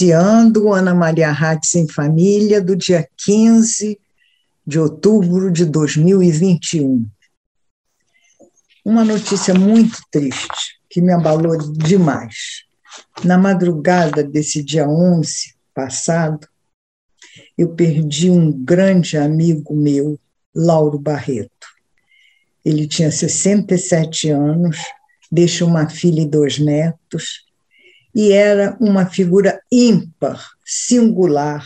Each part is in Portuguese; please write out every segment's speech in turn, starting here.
Iniciando Ana Maria Hatz em Família, do dia 15 de outubro de 2021. Uma notícia muito triste, que me abalou demais. Na madrugada desse dia 11 passado, eu perdi um grande amigo meu, Lauro Barreto. Ele tinha 67 anos, deixa uma filha e 2 netos, e era uma figura ímpar, singular,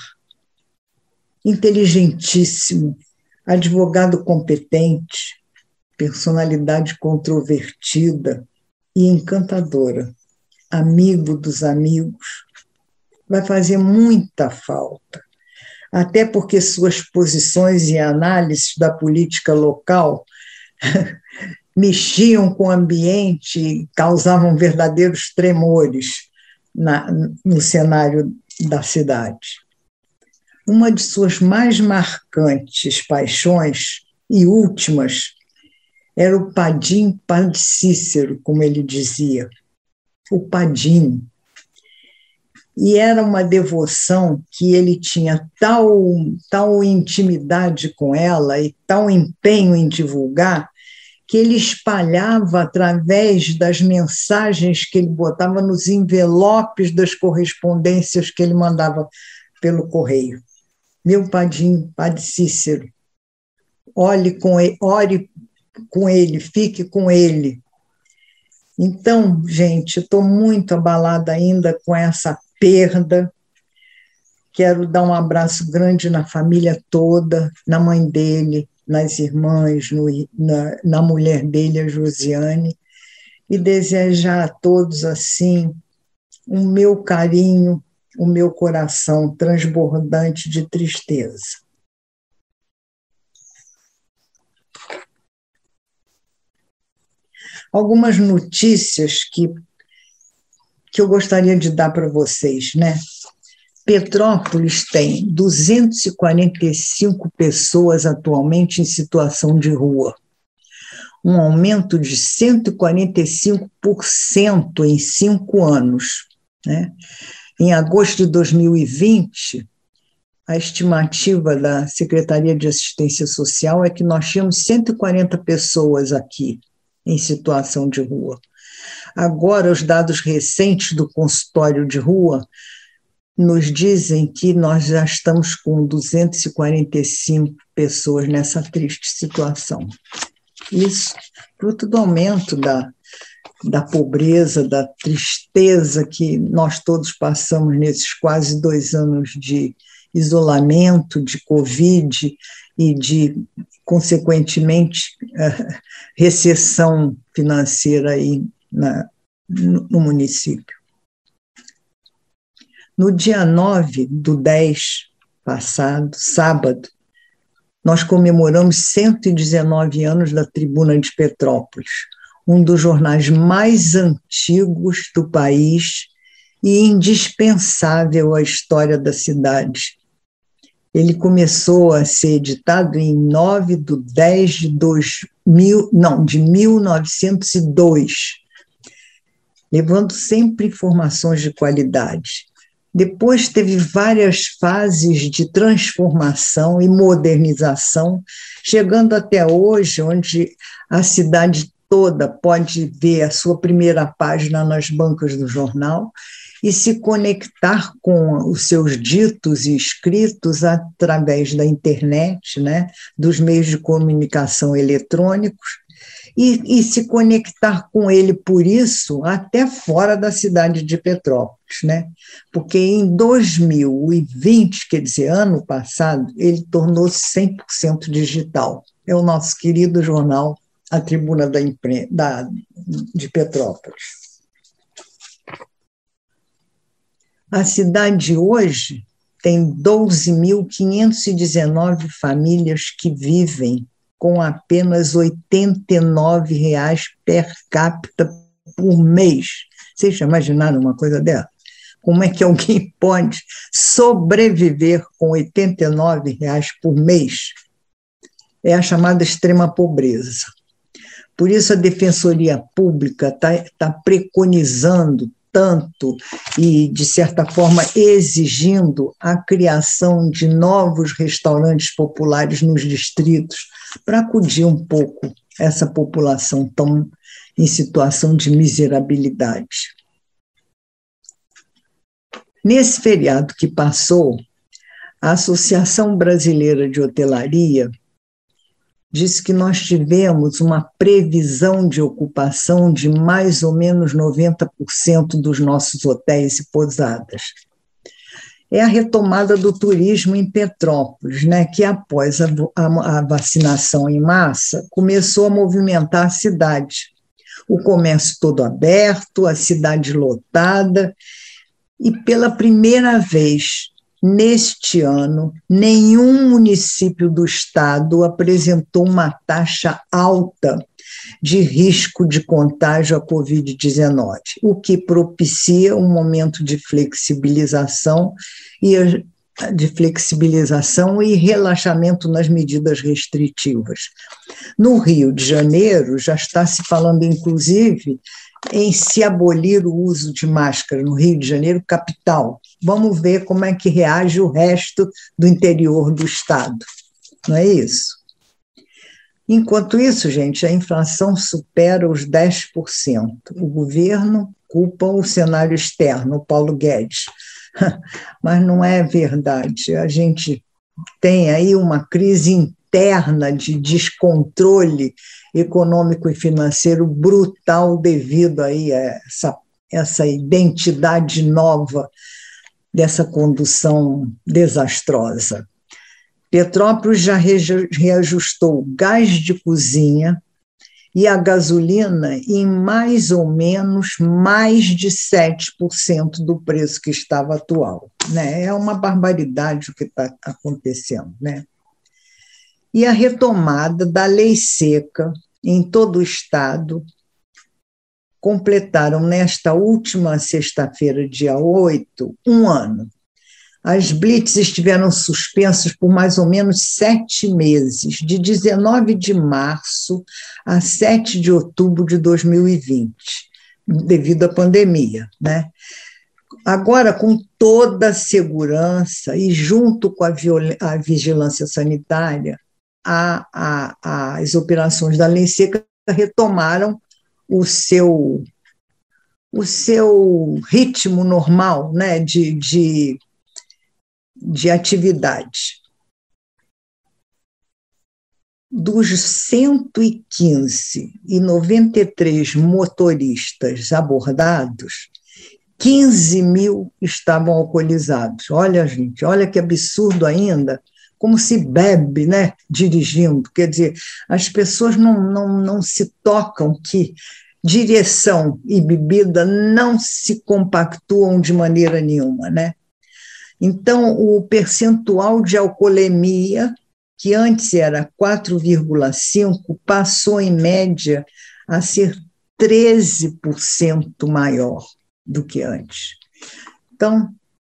inteligentíssimo, advogado competente, personalidade controvertida e encantadora, amigo dos amigos. Vai fazer muita falta, até porque suas posições e análises da política local mexiam com o ambiente e causavam verdadeiros tremores no cenário da cidade. Uma de suas mais marcantes paixões e últimas era o Padim Padre Cícero, como ele dizia, o Padim. E era uma devoção que ele tinha tal intimidade com ela e tal empenho em divulgar, que ele espalhava através das mensagens que ele botava nos envelopes das correspondências que ele mandava pelo correio. Meu Padim, Padre Cícero, ore com ele, fique com ele. Então, gente, estou muito abalada ainda com essa perda. Quero dar um abraço grande na família toda, na mãe dele, nas irmãs, na mulher dele, a Josiane, e desejar a todos, assim, o meu carinho, o meu coração transbordante de tristeza. Algumas notícias que eu gostaria de dar para vocês, né? Petrópolis tem 245 pessoas atualmente em situação de rua, um aumento de 145% em 5 anos, né? Em agosto de 2020, a estimativa da Secretaria de Assistência Social é que nós tínhamos 140 pessoas aqui em situação de rua. Agora, os dados recentes do consultório de rua nos dizem que nós já estamos com 245 pessoas nessa triste situação. Isso fruto do aumento da pobreza, da tristeza que nós todos passamos nesses quase 2 anos de isolamento, de Covid e de, consequentemente, recessão financeira aí no município. No dia 9/10 passado, sábado, nós comemoramos 119 anos da Tribuna de Petrópolis, um dos jornais mais antigos do país e indispensável à história da cidade. Ele começou a ser editado em 1902, levando sempre informações de qualidade. Depois teve várias fases de transformação e modernização, chegando até hoje, onde a cidade toda pode ver a sua primeira página nas bancas do jornal e se conectar com os seus ditos e escritos através da internet, né, dos meios de comunicação eletrônicos, e se conectar com ele, por isso, até fora da cidade de Petrópolis, né? Porque em 2020, quer dizer, ano passado, ele tornou-se 100% digital. É o nosso querido jornal, a Tribuna de Petrópolis. A cidade hoje tem 12.519 famílias que vivem com apenas R$ 89 per capita por mês. Vocês já imaginaram uma coisa dessa? Como é que alguém pode sobreviver com R$ 89 por mês? É a chamada extrema pobreza. Por isso a Defensoria Pública está preconizando tanto e, de certa forma, exigindo a criação de novos restaurantes populares nos distritos para acudir um pouco essa população tão em situação de miserabilidade. Nesse feriado que passou, a Associação Brasileira de Hotelaria disse que nós tivemos uma previsão de ocupação de mais ou menos 90% dos nossos hotéis e pousadas. É a retomada do turismo em Petrópolis, né, que após a vacinação em massa, começou a movimentar a cidade. O comércio todo aberto, a cidade lotada, e pela primeira vez neste ano, nenhum município do estado apresentou uma taxa alta de risco de contágio à Covid-19, o que propicia um momento de flexibilização e relaxamento nas medidas restritivas. No Rio de Janeiro, já está se falando, inclusive, em se abolir o uso de máscara no Rio de Janeiro, capital. Vamos ver como é que reage o resto do interior do estado. Não é isso? Enquanto isso, gente, a inflação supera os 10%. O governo culpa o cenário externo, o Paulo Guedes. Mas não é verdade. A gente tem aí uma crise interna de descontrole econômico e financeiro brutal devido aí a essa identidade nova dessa condução desastrosa. Petrópolis já reajustou o gás de cozinha e a gasolina em mais ou menos mais de 7% do preço que estava atual, né? É uma barbaridade o que está acontecendo, né? E a retomada da lei seca em todo o estado completaram nesta última sexta-feira, dia 8, um ano. As blitz estiveram suspensas por mais ou menos 7 meses, de 19 de março a 7 de outubro de 2020, devido à pandemia, né? Agora, com toda a segurança e junto com a vigilância sanitária, as operações da lei seca retomaram o seu ritmo normal, né, de atividade. Dos 115 e 93 motoristas abordados, 15 mil estavam alcoolizados. Olha, gente, olha que absurdo ainda, como se bebe, né, dirigindo. Quer dizer, as pessoas não se tocam que direção e bebida não se compactuam de maneira nenhuma, né? Então, o percentual de alcoolemia, que antes era 4,5%, passou, em média, a ser 13% maior do que antes. Então,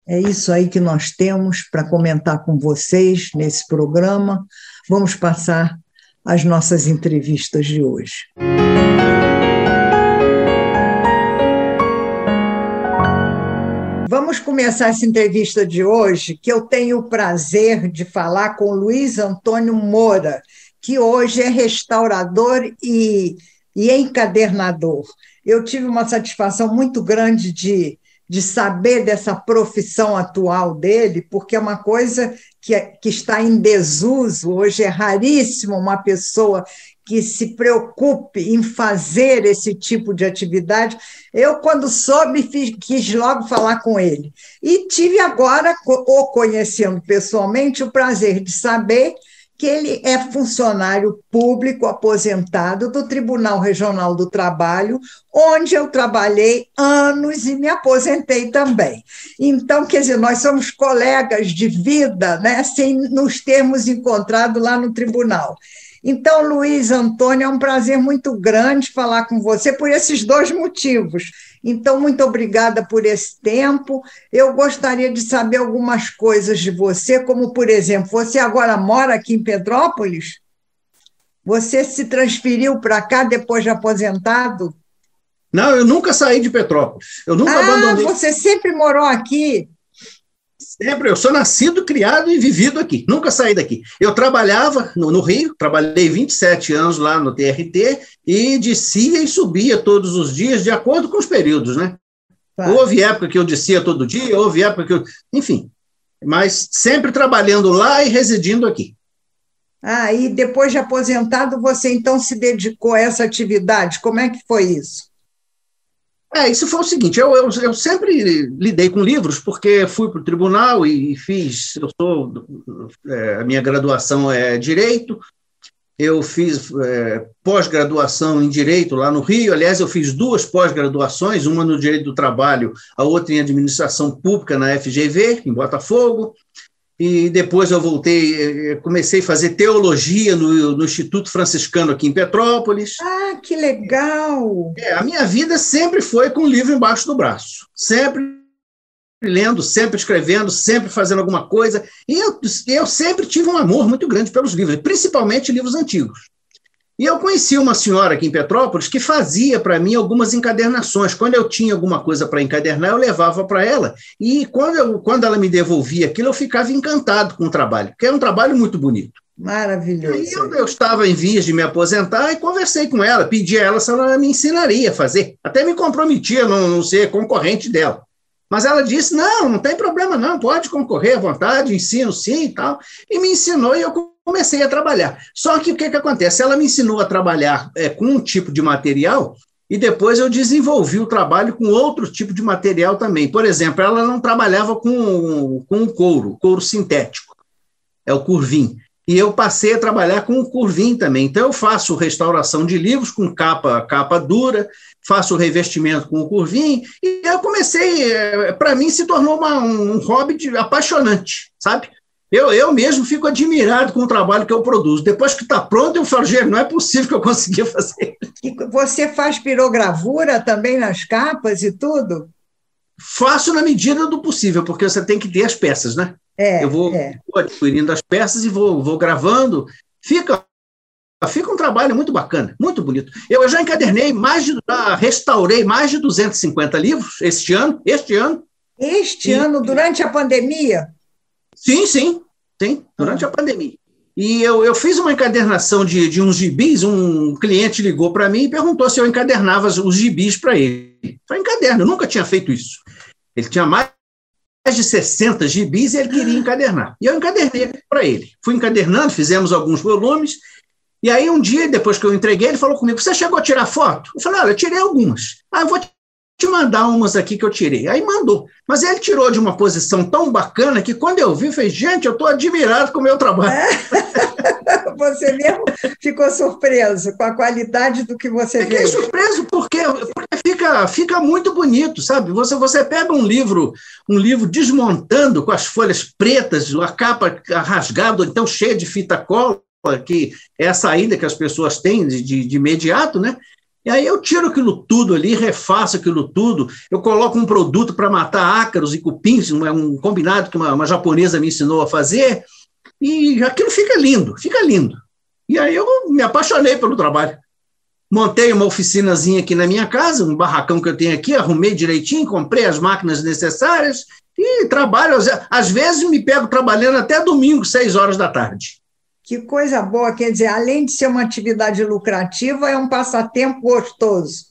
é isso aí que nós temos para comentar com vocês nesse programa. Vamos passar às nossas entrevistas de hoje. Vamos começar essa entrevista de hoje, que eu tenho o prazer de falar com Luiz Antônio Moura, que hoje é restaurador e encadernador. Eu tive uma satisfação muito grande de saber dessa profissão atual dele, porque é uma coisa que está em desuso. Hoje é raríssimo uma pessoa que se preocupe em fazer esse tipo de atividade. Eu, quando soube, quis logo falar com ele. E tive agora, o conhecendo pessoalmente, o prazer de saber que ele é funcionário público aposentado do Tribunal Regional do Trabalho, onde eu trabalhei anos e me aposentei também. Então, quer dizer, nós somos colegas de vida, né, sem nos termos encontrado lá no tribunal. Então, Luiz Antônio, é um prazer muito grande falar com você por esses 2 motivos. Então, muito obrigada por esse tempo. Eu gostaria de saber algumas coisas de você, como, por exemplo, você agora mora aqui em Petrópolis? Você se transferiu para cá depois de aposentado? Não, eu nunca saí de Petrópolis. Eu nunca abandonei. Você sempre morou aqui? Sempre. Eu sou nascido, criado e vivido aqui. Nunca saí daqui. Eu trabalhava no Rio, trabalhei 27 anos lá no TRT e descia e subia todos os dias, de acordo com os períodos, né? Tá. Houve época que eu descia todo dia, houve época que eu... Enfim, mas sempre trabalhando lá e residindo aqui. E depois de aposentado, você então se dedicou a essa atividade. Como é que foi isso? Isso foi o seguinte, eu sempre lidei com livros, porque fui para o tribunal e fiz, a minha graduação é Direito, eu fiz pós-graduação em Direito lá no Rio, aliás, eu fiz 2 pós-graduações, uma no Direito do Trabalho, a outra em Administração Pública na FGV, em Botafogo, e depois eu voltei, comecei a fazer teologia no Instituto Franciscano aqui em Petrópolis. Que legal! A minha vida sempre foi com um livro embaixo do braço, sempre lendo, sempre escrevendo, sempre fazendo alguma coisa, e eu sempre tive um amor muito grande pelos livros, principalmente livros antigos. E eu conheci uma senhora aqui em Petrópolis que fazia para mim algumas encadernações. Quando eu tinha alguma coisa para encadernar, eu levava para ela, e quando ela me devolvia aquilo, eu ficava encantado com o trabalho, porque é um trabalho muito bonito. Maravilhoso. E aí eu estava em vias de me aposentar e conversei com ela, pedi a ela se ela me ensinaria a fazer. Até me comprometia a não ser concorrente dela. Mas ela disse, não tem problema não, pode concorrer à vontade, ensino sim e tal. E me ensinou e eu comecei a trabalhar. Só que o que acontece? Ela me ensinou a trabalhar com um tipo de material e depois eu desenvolvi o trabalho com outro tipo de material também. Por exemplo, ela não trabalhava com couro sintético, é o curvim. E eu passei a trabalhar com o curvim também. Então, eu faço restauração de livros com capa dura, faço revestimento com o curvim, e eu comecei, para mim, se tornou um hobby apaixonante, sabe? Eu mesmo fico admirado com o trabalho que eu produzo. Depois que está pronto, eu falo, gente, não é possível que eu consiga fazer. E você faz pirogravura também nas capas e tudo? Faço na medida do possível, porque você tem que ter as peças, né? Eu vou adquirindo as peças e vou gravando. Fica um trabalho muito bacana, muito bonito. Eu já encadernei restaurei mais de 250 livros este ano. Este ano, durante a pandemia? Sim, durante a pandemia. E eu fiz uma encadernação de uns gibis, um cliente ligou para mim e perguntou se eu encadernava os gibis para ele. Foi encaderno, eu nunca tinha feito isso. Ele tinha mais de 60 gibis e ele queria encadernar. E eu encadernei para ele. Fui encadernando, fizemos alguns volumes, e aí um dia, depois que eu entreguei, ele falou comigo, você chegou a tirar foto? Eu falei, olha, eu tirei algumas. Eu vou te mandar umas aqui que eu tirei. Aí mandou. Mas ele tirou de uma posição tão bacana que quando eu vi, eu falei, gente, eu estou admirado com o meu trabalho. Você mesmo ficou surpreso com a qualidade do que você fez? Fiquei surpreso porque fica muito bonito, sabe? Você pega um livro desmontando com as folhas pretas, a capa rasgada, então cheia de fita cola, que é a saída que as pessoas têm de imediato, né? E aí eu tiro aquilo tudo ali, refaço aquilo tudo, eu coloco um produto para matar ácaros e cupins, um combinado que uma japonesa me ensinou a fazer, e aquilo fica lindo. E aí eu me apaixonei pelo trabalho. Montei uma oficinazinha aqui na minha casa, um barracão que eu tenho aqui, arrumei direitinho, comprei as máquinas necessárias e trabalho. Às vezes me pego trabalhando até domingo, 6 horas da tarde. Que coisa boa, quer dizer, além de ser uma atividade lucrativa, é um passatempo gostoso.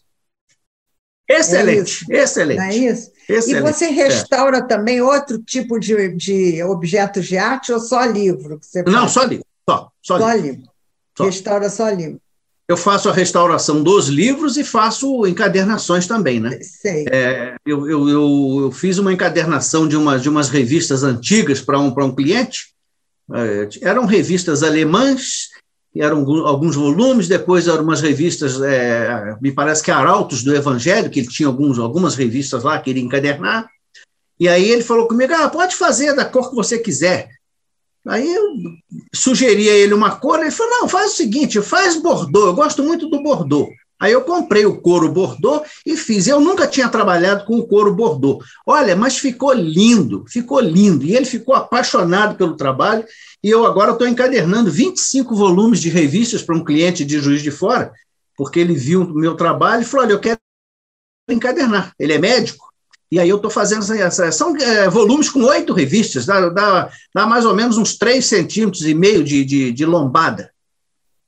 Excelente, excelente. Não é isso? Excelente. E você restaura também outro tipo de objetos de arte ou só livro? Que você faz? Não, só livro. Só livro. Restaura só livro. Eu faço a restauração dos livros e faço encadernações também, né? Sei. Eu fiz uma encadernação de umas revistas antigas para um cliente. Eram revistas alemãs, eram alguns volumes, depois eram umas revistas, me parece que Arautos do Evangelho, que ele tinha algumas revistas lá que ele ia encadernar, e aí ele falou comigo, pode fazer da cor que você quiser. Aí eu sugeri a ele uma cor, ele falou, não, faz o seguinte, faz bordô, eu gosto muito do bordô. Aí eu comprei o couro bordô e fiz. Eu nunca tinha trabalhado com o couro bordô. Olha, mas ficou lindo. E ele ficou apaixonado pelo trabalho. E eu agora estou encadernando 25 volumes de revistas para um cliente de Juiz de Fora, porque ele viu o meu trabalho e falou, olha, eu quero encadernar. Ele é médico, e aí eu estou fazendo são volumes com 8 revistas, dá mais ou menos uns 3,5 centímetros de lombada.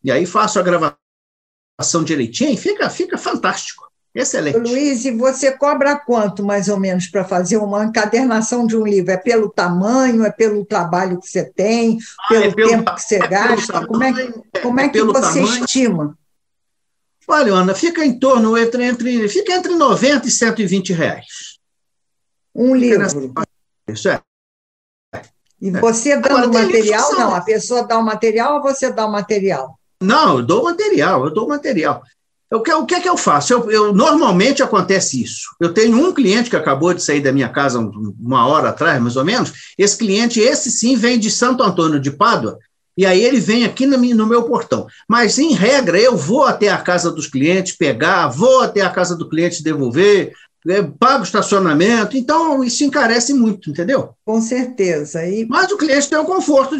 E aí faço a gravação direitinho, fica fantástico. Excelente. Luiz, e você cobra quanto, mais ou menos, para fazer uma encadernação de um livro? É pelo tamanho, é pelo trabalho que você tem, pelo tempo que você gasta? Como é que você estima? Olha, Ana, fica em torno fica entre 90 e 120 reais. Um livro. Isso é. E você dando o material? Não, a pessoa dá o material ou você dá o material? Não, eu dou material. O que é que eu faço? Normalmente acontece isso. Eu tenho um cliente que acabou de sair da minha casa uma hora atrás, mais ou menos. Esse cliente, esse sim, vem de Santo Antônio de Pádua, e aí ele vem aqui no meu portão. Mas, em regra, eu vou até a casa dos clientes pegar, vou até a casa do cliente devolver, pago estacionamento, então isso encarece muito, entendeu? Com certeza. Mas o cliente tem o conforto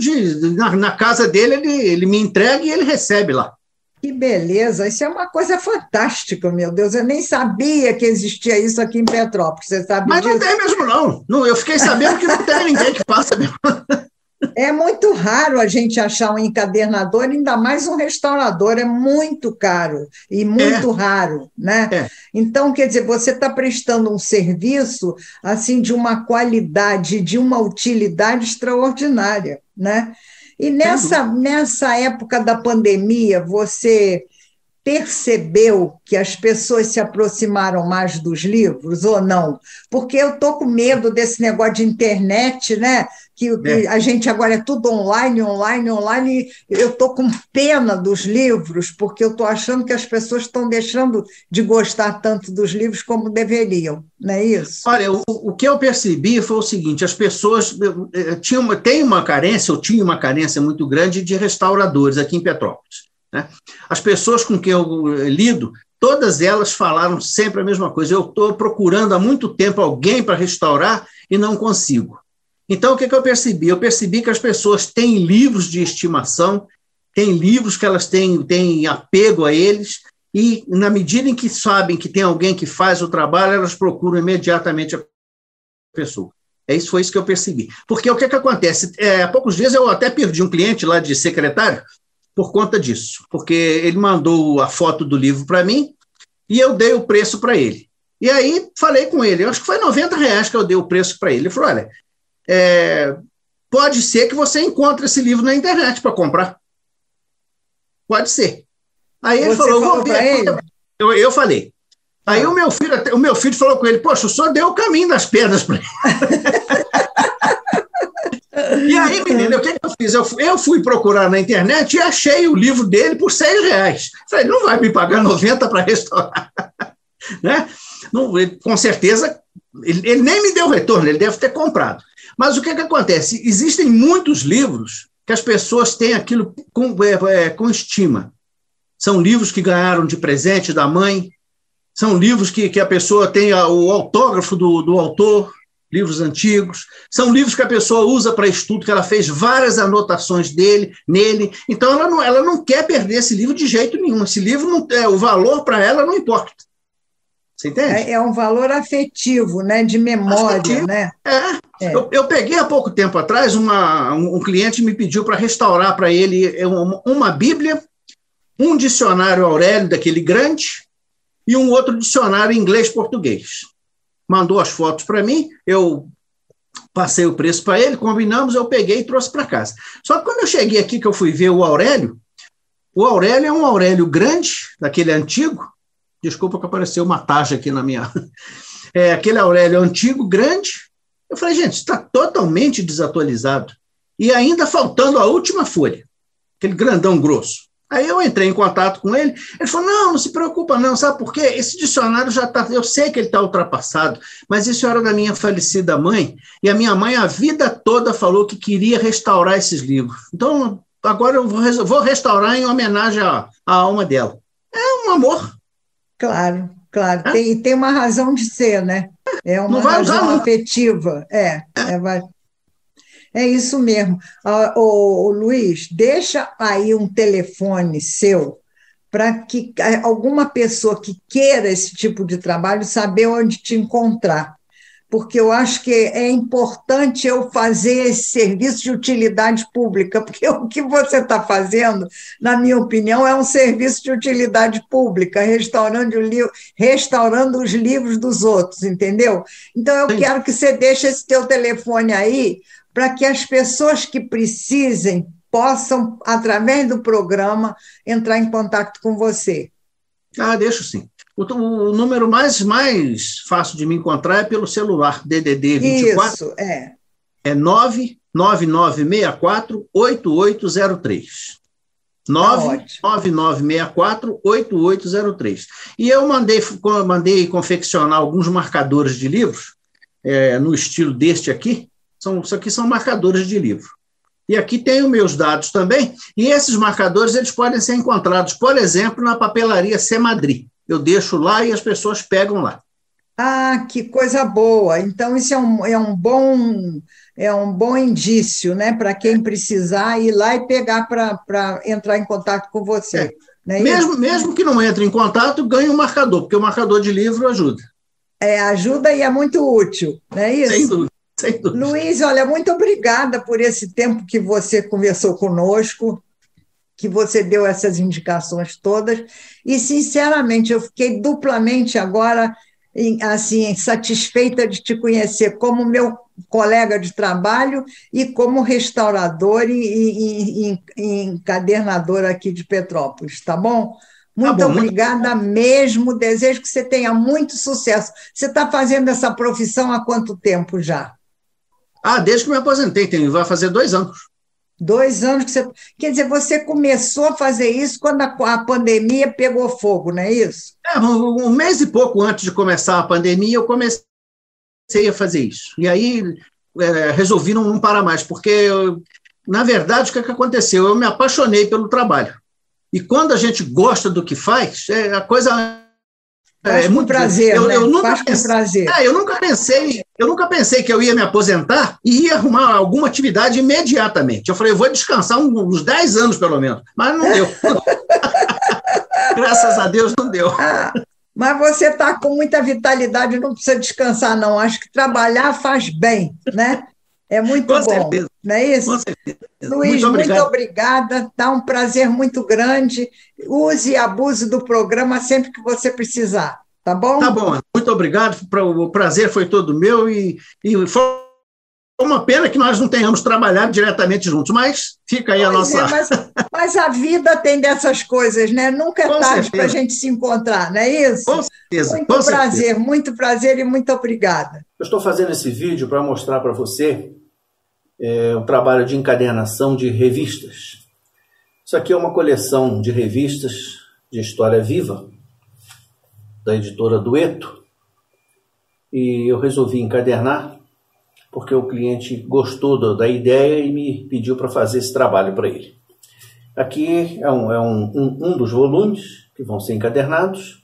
na casa dele, ele me entrega e ele recebe lá. Que beleza, isso é uma coisa fantástica, meu Deus, eu nem sabia que existia isso aqui em Petrópolis, você sabe Mas disso? Não tem mesmo, não. Eu fiquei sabendo que não tem ninguém que faça mesmo. É muito raro a gente achar um encadernador, ainda mais um restaurador, é muito caro e muito raro, né? Então, quer dizer, você está prestando um serviço assim de uma qualidade, de uma utilidade extraordinária, né? E nessa época da pandemia, você percebeu que as pessoas se aproximaram mais dos livros ou não? Porque eu estou com medo desse negócio de internet, né? Que a gente agora é tudo online, e eu estou com pena dos livros, porque eu estou achando que as pessoas estão deixando de gostar tanto dos livros como deveriam, não é isso? Olha, o que eu percebi foi o seguinte, as pessoas tinha uma carência muito grande de restauradores aqui em Petrópolis. Né? As pessoas com quem eu lido, todas elas falaram sempre a mesma coisa. Eu estou procurando há muito tempo alguém para restaurar e não consigo. Então, o que eu percebi? Eu percebi que as pessoas têm livros de estimação, têm livros que elas têm apego a eles, e na medida em que sabem que tem alguém que faz o trabalho, elas procuram imediatamente a pessoa. Foi isso que eu percebi. Porque o que acontece? Há poucos dias eu até perdi um cliente lá de secretário, por conta disso, porque ele mandou a foto do livro para mim e eu dei o preço para ele. E aí falei com ele, eu acho que foi 90 reais que eu dei o preço para ele. Ele falou, olha, pode ser que você encontre esse livro na internet para comprar. Pode ser. Aí ele falou, vou ver. Eu falei. Aí o meu filho falou com ele, poxa, o senhor deu o caminho das pedras para ele. E aí, menina, o que eu fiz? Eu fui procurar na internet e achei o livro dele por 6 reais. Falei, não vai me pagar 90 para restaurar. Né? Não, com certeza, ele nem me deu retorno, ele deve ter comprado. Mas o que acontece? Existem muitos livros que as pessoas têm aquilo com estima. São livros que ganharam de presente da mãe, são livros que a pessoa tem o autógrafo do autor, livros antigos, são livros que a pessoa usa para estudo, que ela fez várias anotações nele, então ela não quer perder esse livro de jeito nenhum, esse livro, o valor para ela não importa. Você entende? É um valor afetivo, né? De memória, afetivo, né? Eu peguei há pouco tempo atrás, um cliente me pediu para restaurar para ele uma Bíblia, um dicionário Aurélio, daquele grande, e um outro dicionário inglês-português. Mandou as fotos para mim, eu passei o preço para ele, combinamos, eu peguei e trouxe para casa. Só que quando eu cheguei aqui, que eu fui ver o Aurélio é um Aurélio grande, daquele antigo, desculpa que apareceu uma taxa aqui na minha... aquele Aurélio antigo, grande. Eu falei, gente, está totalmente desatualizado. E ainda faltando a última folha, aquele grandão grosso. Aí eu entrei em contato com ele, ele falou, não se preocupa não, sabe por quê? Esse dicionário já está, eu sei que ele está ultrapassado, mas isso era da minha falecida mãe, e a minha mãe a vida toda falou que queria restaurar esses livros. Então, agora eu vou restaurar em homenagem à alma dela. É um amor. Claro. Tem uma razão de ser, né? É uma razão afetiva. É isso mesmo. Luiz, deixa aí um telefone seu para que alguma pessoa que queira esse tipo de trabalho saber onde te encontrar, porque eu acho que é importante eu fazer esse serviço de utilidade pública, porque o que você está fazendo, na minha opinião, é um serviço de utilidade pública, restaurando os livros dos outros, entendeu? Então, eu quero que você deixe esse teu telefone aí, para que as pessoas que precisem possam, através do programa, entrar em contato com você. Ah, deixo sim. O número mais fácil de me encontrar é pelo celular, DDD 24. Isso, é. É 99964-8803. 99964-8803. E eu mandei confeccionar alguns marcadores de livros, no estilo deste aqui. Isso aqui são marcadores de livro. E aqui tem os meus dados também. E esses marcadores eles podem ser encontrados, por exemplo, na papelaria Semadri. Eu deixo lá e as pessoas pegam lá. Ah, que coisa boa! Então, isso é um bom indício, né, para quem precisar ir lá e pegar para entrar em contato com você. Né? Mesmo que não entre em contato, ganhe um marcador, porque o marcador de livro ajuda. Ajuda e é muito útil, não é isso? Sem dúvida. Sem dúvida. Luiz, olha, muito obrigada por esse tempo que você conversou conosco, que você deu essas indicações todas, e, sinceramente, eu fiquei duplamente agora assim, satisfeita de te conhecer como meu colega de trabalho e como restaurador e encadernador aqui de Petrópolis, tá bom? Muito obrigada mesmo, desejo que você tenha muito sucesso. Você está fazendo essa profissão há quanto tempo já? Desde que me aposentei, vai fazer 2 anos. 2 anos que você... Quer dizer, você começou a fazer isso quando a pandemia pegou fogo, não é isso? Um mês e pouco antes de começar a pandemia, eu comecei a fazer isso. E aí resolvi não parar mais, porque, na verdade, o que aconteceu? Eu me apaixonei pelo trabalho. E quando a gente gosta do que faz, a coisa... Faz com prazer, prazer. Eu nunca pensei que eu ia me aposentar e ia arrumar alguma atividade imediatamente. Eu falei, eu vou descansar uns 10 anos, pelo menos. Mas não deu. Graças a Deus, não deu. Mas você está com muita vitalidade, não precisa descansar, não. Acho que trabalhar faz bem, né? É muito bom, certeza. Não é isso? Com certeza. Luiz, muito obrigada. Está um prazer muito grande. Use e abuse do programa sempre que você precisar, tá bom? Tá bom. Muito obrigado. O prazer foi todo meu e foi uma pena que nós não tenhamos trabalhado diretamente juntos, mas fica aí a nossa... mas a vida tem dessas coisas, né? Nunca é tarde para a gente se encontrar, não é isso? Com certeza. Muito prazer e muito obrigada. Eu estou fazendo esse vídeo para mostrar para você o trabalho de encadernação de revistas. Isso aqui é uma coleção de revistas de história viva, da editora Dueto, e eu resolvi encadernar porque o cliente gostou da ideia e me pediu para fazer esse trabalho para ele. Aqui é um dos volumes que vão ser encadernados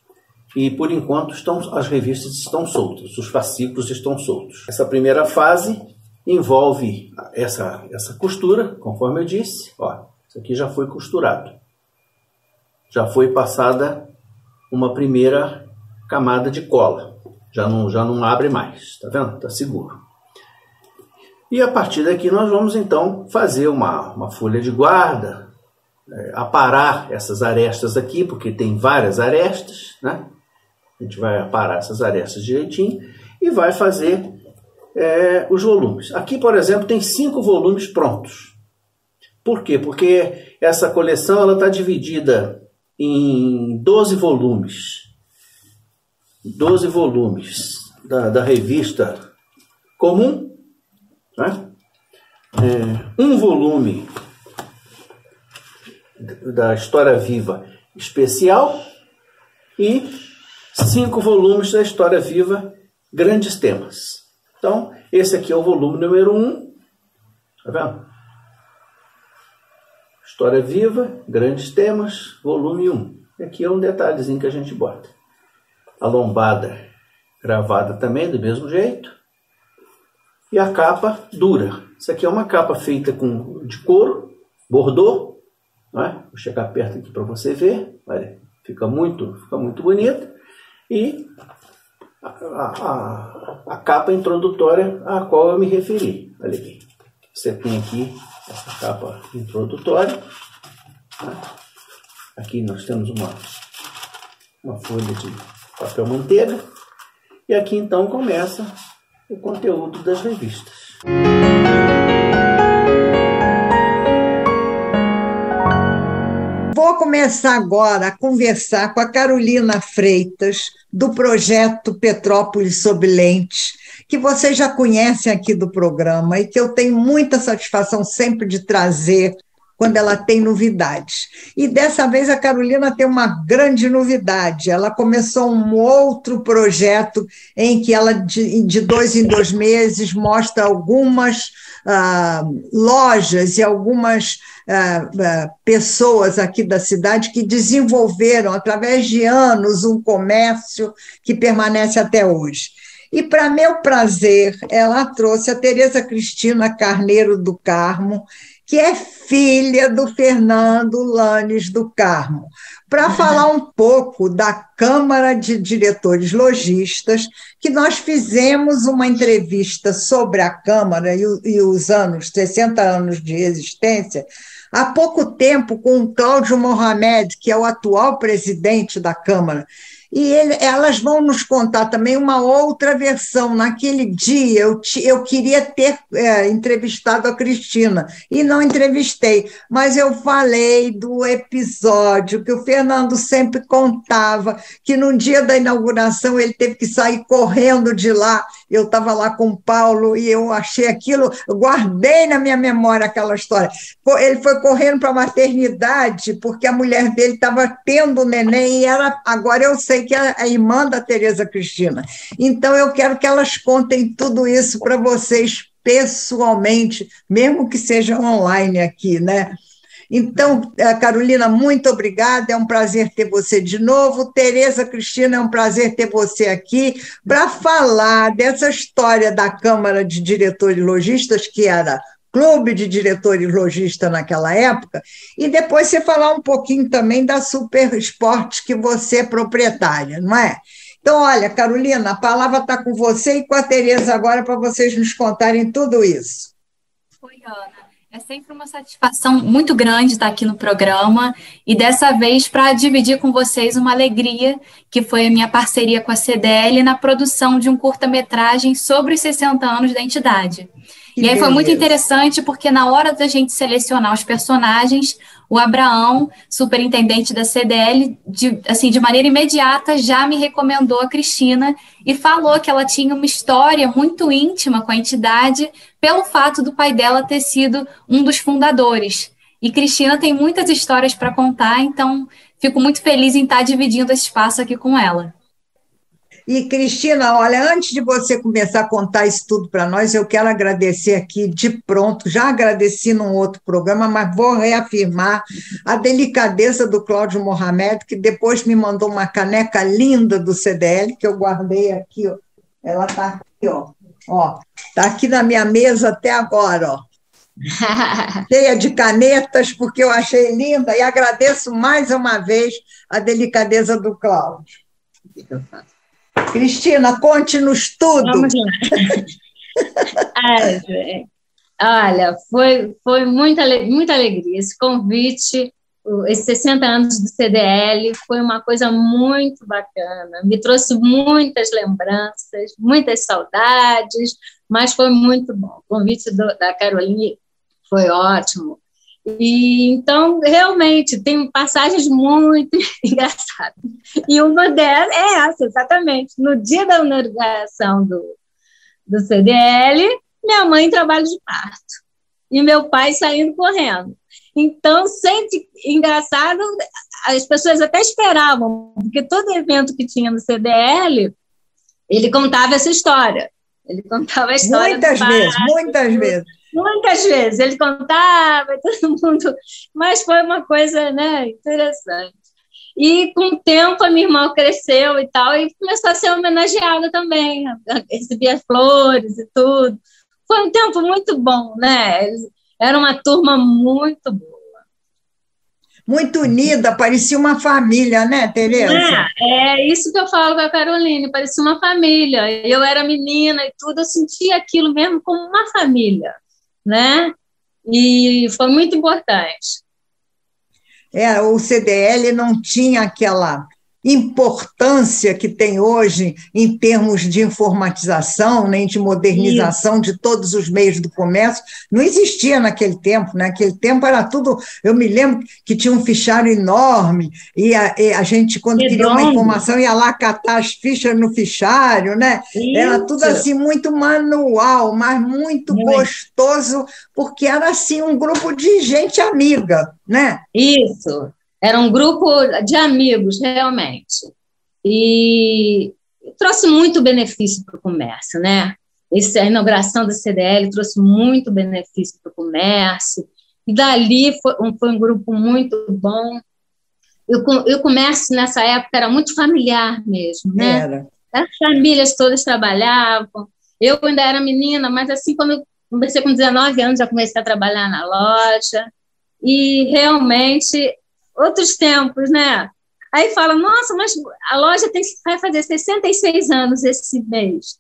e, por enquanto, as revistas estão soltas, os fascículos estão soltos. Essa primeira fase envolve essa costura, conforme eu disse. Ó, isso aqui já foi costurado. Já foi passada uma primeira camada de cola. Já não abre mais, tá vendo? Tá seguro. E a partir daqui nós vamos então fazer uma folha de guarda, aparar essas arestas aqui, porque tem várias arestas, né? A gente vai aparar essas arestas direitinho e vai fazer os volumes. Aqui, por exemplo, tem 5 volumes prontos. Por quê? Porque essa coleção está dividida em 12 volumes. 12 volumes da revista comum, né? Um volume da História Viva especial e 5 volumes da História Viva Grandes Temas. Então, esse aqui é o volume número 1. Tá vendo? História Viva, Grandes Temas, volume 1. E aqui é um detalhezinho que a gente bota. A lombada gravada também do mesmo jeito. E a capa dura. Isso aqui é uma capa feita de couro, bordô, não é? Vou chegar perto aqui para você ver. Olha, fica muito bonita. E a capa introdutória a qual eu me referi. Olha aqui. Você tem aqui essa capa introdutória. Né? Aqui nós temos uma folha de papel manteiga. E aqui então começa o conteúdo das revistas. Vou começar agora a conversar com a Carolina Freitas, do projeto Petrópolis Sob Lentes, que vocês já conhecem aqui do programa e que eu tenho muita satisfação sempre de trazer quando ela tem novidades. E dessa vez a Carolina tem uma grande novidade. Ela começou um outro projeto em que ela, de 2 em 2 meses, mostra algumas lojas e algumas pessoas aqui da cidade que desenvolveram, através de anos, um comércio que permanece até hoje. E, para meu prazer, ela trouxe a Tereza Cristina Carneiro do Carmo, que é filha do Fernando Lanes do Carmo, para falar um pouco da Câmara de Diretores Lojistas, que nós fizemos uma entrevista sobre a Câmara e os 60 anos de existência, há pouco tempo, com o Cláudio Mohamed, que é o atual presidente da Câmara. E elas vão nos contar também uma outra versão. Naquele dia, eu queria ter entrevistado a Cristina, e não entrevistei, mas eu falei do episódio que o Fernando sempre contava, que no dia da inauguração ele teve que sair correndo de lá. Eu estava lá com o Paulo e eu achei aquilo, eu guardei na minha memória aquela história. Ele foi correndo para a maternidade porque a mulher dele estava tendo o neném e agora eu sei que é a irmã da Tereza Cristina. Então, eu quero que elas contem tudo isso para vocês pessoalmente, mesmo que seja online aqui, né? Então, Carolina, muito obrigada, é um prazer ter você de novo. Tereza Cristina, é um prazer ter você aqui para falar dessa história da Câmara de Diretores Lojistas, que era Clube de Diretores Lojistas naquela época, e depois você falar um pouquinho também da Super Esportes, que você é proprietária, não é? Então, olha, Carolina, a palavra está com você e com a Tereza agora para vocês nos contarem tudo isso. Oi, Ana. É sempre uma satisfação muito grande estar aqui no programa e dessa vez para dividir com vocês uma alegria que foi a minha parceria com a CDL na produção de um curta-metragem sobre os 60 anos da entidade. E aí foi muito interessante porque na hora da gente selecionar os personagens, o Abraão, superintendente da CDL, de maneira imediata já me recomendou a Cristina e falou que ela tinha uma história muito íntima com a entidade pelo fato do pai dela ter sido um dos fundadores. E Cristina tem muitas histórias para contar, então fico muito feliz em estar dividindo esse espaço aqui com ela. E, Cristina, olha, antes de você começar a contar isso tudo para nós, eu quero agradecer aqui de pronto, já agradeci num outro programa, mas vou reafirmar a delicadeza do Cláudio Mohamed, que depois me mandou uma caneca linda do CDL, que eu guardei aqui, ó. Ela está aqui, ó. Está aqui na minha mesa até agora, ó. Cheia de canetas, porque eu achei linda, e agradeço mais uma vez a delicadeza do Cláudio. Cristina, conte-nos tudo. Vamos lá. Olha, foi muita alegria. Esse convite, esses 60 anos do CDL, foi uma coisa muito bacana. Me trouxe muitas lembranças, muitas saudades, mas foi muito bom. O convite da Carolina foi ótimo. E, então, realmente, tem passagens muito engraçadas. E uma delas é essa, exatamente. No dia da inauguração do CDL, minha mãe em trabalho de parto. E meu pai saindo correndo. Então, sempre engraçado, as pessoas até esperavam, porque todo evento que tinha no CDL, ele contava essa história. Ele contava a história muitas vezes. Muitas vezes ele contava, todo mundo, mas foi uma coisa, né, interessante. E com o tempo a minha irmã cresceu e tal, e começou a ser homenageada também, recebia flores e tudo. Foi um tempo muito bom, né? Era uma turma muito boa. muito unida, parecia uma família, né, Tereza? É isso que eu falo com a Caroline, parecia uma família. Eu era menina e tudo, eu sentia aquilo mesmo como uma família, né? E foi muito importante. O CDL não tinha aquela importância que tem hoje em termos de informatização, nem de modernização de todos os meios do comércio, não existia naquele tempo, né? Naquele tempo era tudo, eu me lembro que tinha um fichário enorme, e a gente, quando queria uma informação, ia lá catar as fichas no fichário, né? Era tudo assim, muito manual, mas muito gostoso, porque era assim, um grupo de gente amiga, né? Isso. Era um grupo de amigos, realmente. E trouxe muito benefício para o comércio, né? A inauguração da CDL trouxe muito benefício para o comércio. E dali foi um grupo muito bom. E o comércio, nessa época, era muito familiar mesmo, né? As famílias todas trabalhavam. Eu ainda era menina, mas assim, quando eu comecei com 19 anos, já comecei a trabalhar na loja. E realmente... outros tempos, né? Aí fala, nossa, mas a loja vai fazer 66 anos esse mês.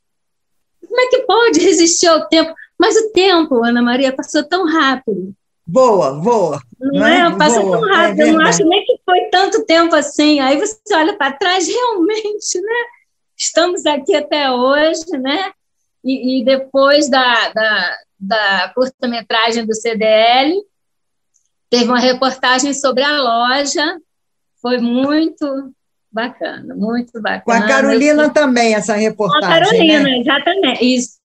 Como é que pode resistir ao tempo? Mas o tempo, Ana Maria, passou tão rápido. Voa. Não é? Passou tão rápido. Eu não acho nem que foi tanto tempo assim. Aí você olha para trás, realmente, né? Estamos aqui até hoje, né? E depois da curta-metragem do CDL, teve uma reportagem sobre a loja, foi muito bacana, muito bacana. Com a Carolina também, essa reportagem. Com a Carolina, né? Exatamente, isso.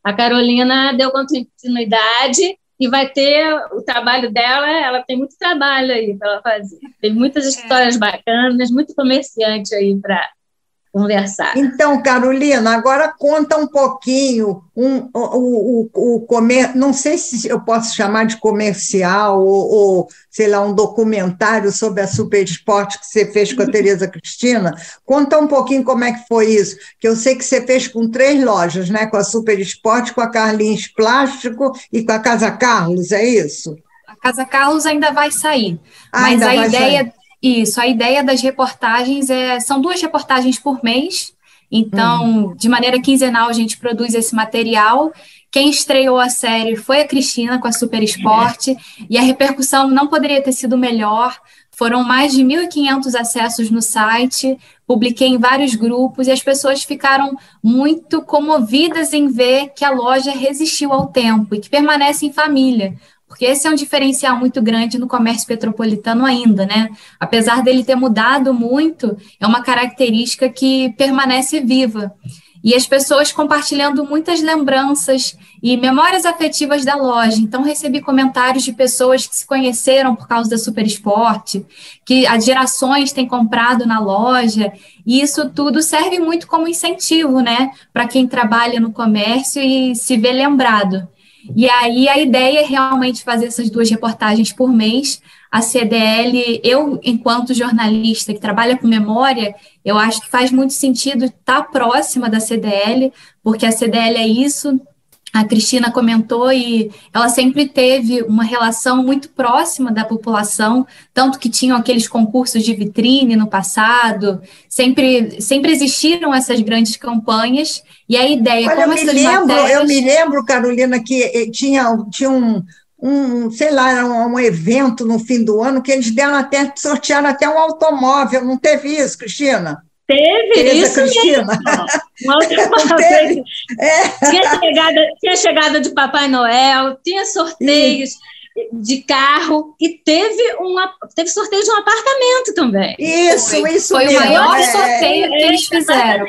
A Carolina deu continuidade e vai ter o trabalho dela, ela tem muito trabalho aí para ela fazer. Tem muitas histórias bacanas, muito comerciante aí para conversar. Então, Carolina, agora conta um pouquinho não sei se eu posso chamar de comercial ou, sei lá, um documentário sobre a Super Esporte que você fez com a Tereza Cristina. Conta um pouquinho como é que foi isso, que eu sei que você fez com 3 lojas, né? Com a Super Esporte, com a Carlinhos Plástico e com a Casa Carlos, é isso? A Casa Carlos ainda vai sair, mas a ideia... Isso, a ideia das reportagens são 2 reportagens por mês, então, de maneira quinzenal, a gente produz esse material. Quem estreou a série foi a Cristina, com a Super Esporte, e a repercussão não poderia ter sido melhor. Foram mais de 1.500 acessos no site, publiquei em vários grupos, e as pessoas ficaram muito comovidas em ver que a loja resistiu ao tempo e que permanece em família. Porque esse é um diferencial muito grande no comércio petropolitano ainda, né? Apesar dele ter mudado muito, é uma característica que permanece viva. E as pessoas compartilhando muitas lembranças e memórias afetivas da loja. Então, recebi comentários de pessoas que se conheceram por causa da Super Esporte, que as gerações têm comprado na loja, e isso tudo serve muito como incentivo, né? Para quem trabalha no comércio e se vê lembrado. E aí a ideia é realmente fazer essas 2 reportagens por mês. A CDL, eu, enquanto jornalista que trabalha com memória, eu acho que faz muito sentido estar próxima da CDL, porque a CDL é isso. A Cristina comentou e ela sempre teve uma relação muito próxima da população, tanto que tinham aqueles concursos de vitrine no passado, sempre existiram essas grandes campanhas, e a ideia... Olha, eu me lembro, Carolina, que tinha sei lá, era um evento no fim do ano que eles sortearam até um automóvel, não teve isso, Cristina? Teve, Tereza isso Cristina. Mesmo. Tinha chegada de Papai Noel, tinha sorteios de carro e teve sorteio de um apartamento também. Isso foi mesmo. O maior sorteio que eles fizeram.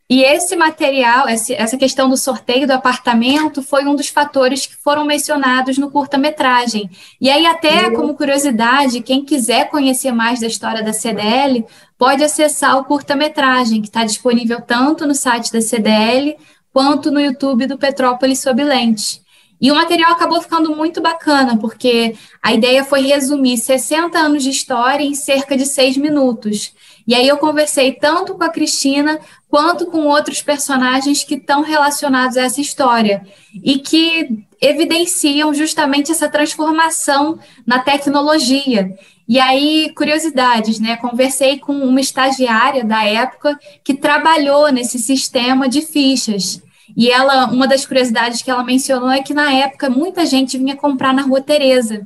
E esse material, essa questão do sorteio do apartamento foi um dos fatores que foram mencionados no curta-metragem. E aí, até como curiosidade, quem quiser conhecer mais da história da CDL, pode acessar o curta-metragem, que está disponível tanto no site da CDL, quanto no YouTube do Petrópolis Sob Lente. E o material acabou ficando muito bacana, porque a ideia foi resumir 60 anos de história em cerca de 6 minutos. E aí eu conversei tanto com a Cristina, quanto com outros personagens que estão relacionados a essa história. E que evidenciam justamente essa transformação na tecnologia. E aí, curiosidades, né? Conversei com uma estagiária da época que trabalhou nesse sistema de fichas. E ela, uma das curiosidades que ela mencionou é que, na época, muita gente vinha comprar na Rua Teresa.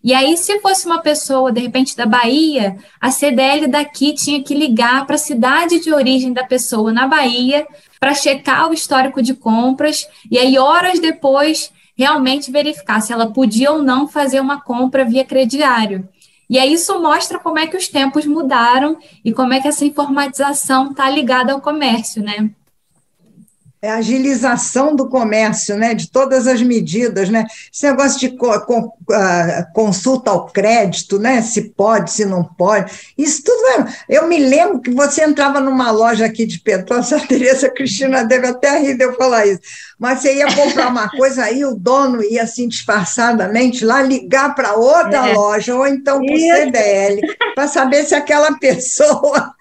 E aí, se fosse uma pessoa, de repente, da Bahia, a CDL daqui tinha que ligar para a cidade de origem da pessoa na Bahia para checar o histórico de compras e aí, horas depois, realmente verificar se ela podia ou não fazer uma compra via crediário. E aí isso mostra como é que os tempos mudaram e como é que essa informatização está ligada ao comércio, né? É a agilização do comércio, né, de todas as medidas, né? Esse negócio de consulta ao crédito, né, se pode, se não pode, isso tudo era... Eu me lembro que você entrava numa loja aqui de Petrópolis, a Tereza Cristina deve até rir de eu falar isso, mas você ia comprar uma coisa, aí o dono ia assim disfarçadamente lá ligar para outra loja, ou então para o CDL, para saber se aquela pessoa...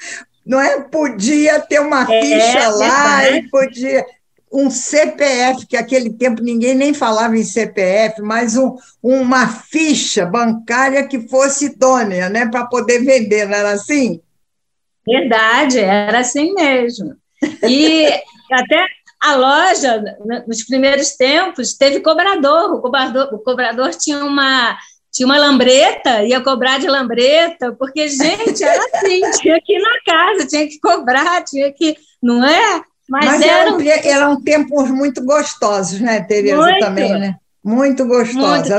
Não é? Podia ter uma ficha lá e podia... Um CPF, que naquele tempo ninguém nem falava em CPF, mas uma ficha bancária que fosse idônea, né, para poder vender, não era assim? Verdade, era assim mesmo. E até a loja, nos primeiros tempos, teve cobrador. O cobrador tinha uma lambreta, ia cobrar de lambreta, porque, gente, era assim, tinha que ir na casa, tinha que cobrar, tinha que... Não é? Mas eram tempos muito gostosos, né, Tereza, muito. Também, né? Muito gostosos.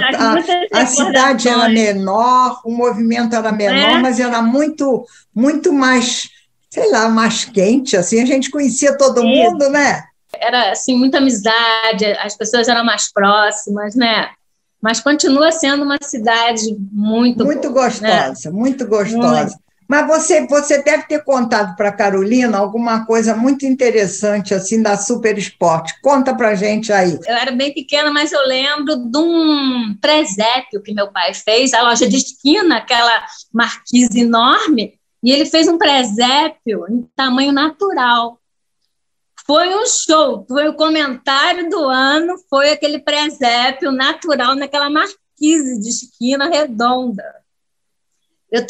A cidade era menor, o movimento era menor, mas era muito, muito mais, sei lá, mais quente, assim, a gente conhecia todo mundo, né? Era, assim, muita amizade, as pessoas eram mais próximas, né? Mas continua sendo uma cidade muito gostosa, né? Muito gostosa. Muito. Mas você deve ter contado para a Carolina alguma coisa muito interessante assim da Super Esporte. Conta para a gente aí. Eu era bem pequena, mas eu lembro de um presépio que meu pai fez, a loja de esquina, aquela marquise enorme, e ele fez um presépio em tamanho natural. Foi um show, foi o comentário do ano, foi aquele presépio natural naquela marquise de esquina redonda. Eu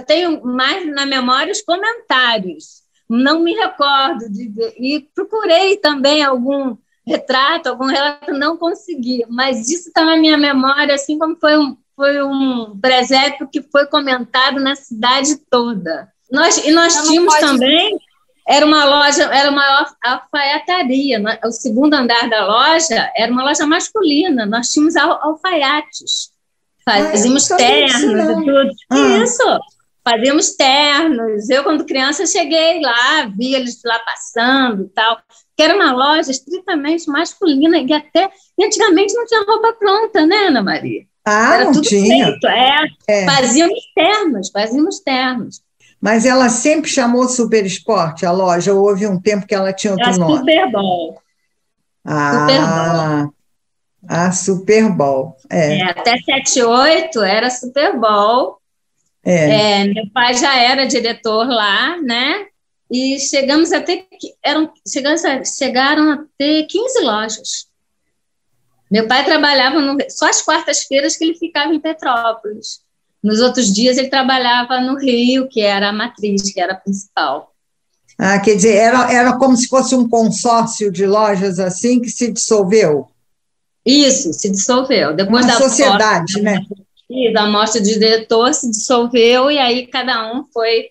tenho mais na memória os comentários, não me recordo de ver, e procurei também algum relato, não consegui, mas isso está na minha memória, assim como foi um presépio que foi comentado na cidade toda. Nós tínhamos também, era uma alfaiataria, o segundo andar da loja era uma loja masculina, nós tínhamos alfaiates. Fazíamos ternos e tudo. Isso, fazíamos ternos. Eu, quando criança, cheguei lá, vi eles lá passando e tal, que era uma loja estritamente masculina, e até antigamente não tinha roupa pronta, né, Ana Maria? Era não tudo tinha. Feito. Fazíamos ternos. Mas ela sempre chamou Super Esporte, a loja, ou houve um tempo que ela tinha outro nome? Super Bowl. Super Bowl. Super Bowl. Até 78 era Super Bowl. Meu pai já era diretor lá, né? E chegaram a ter 15 lojas. Meu pai trabalhava só às quartas-feiras que ele ficava em Petrópolis. Nos outros dias ele trabalhava no Rio, que era a matriz, que era a principal. Quer dizer, era como se fosse um consórcio de lojas assim que se dissolveu? Isso, se dissolveu. Depois da sociedade, né? Da morte do diretor, se dissolveu, e aí cada um foi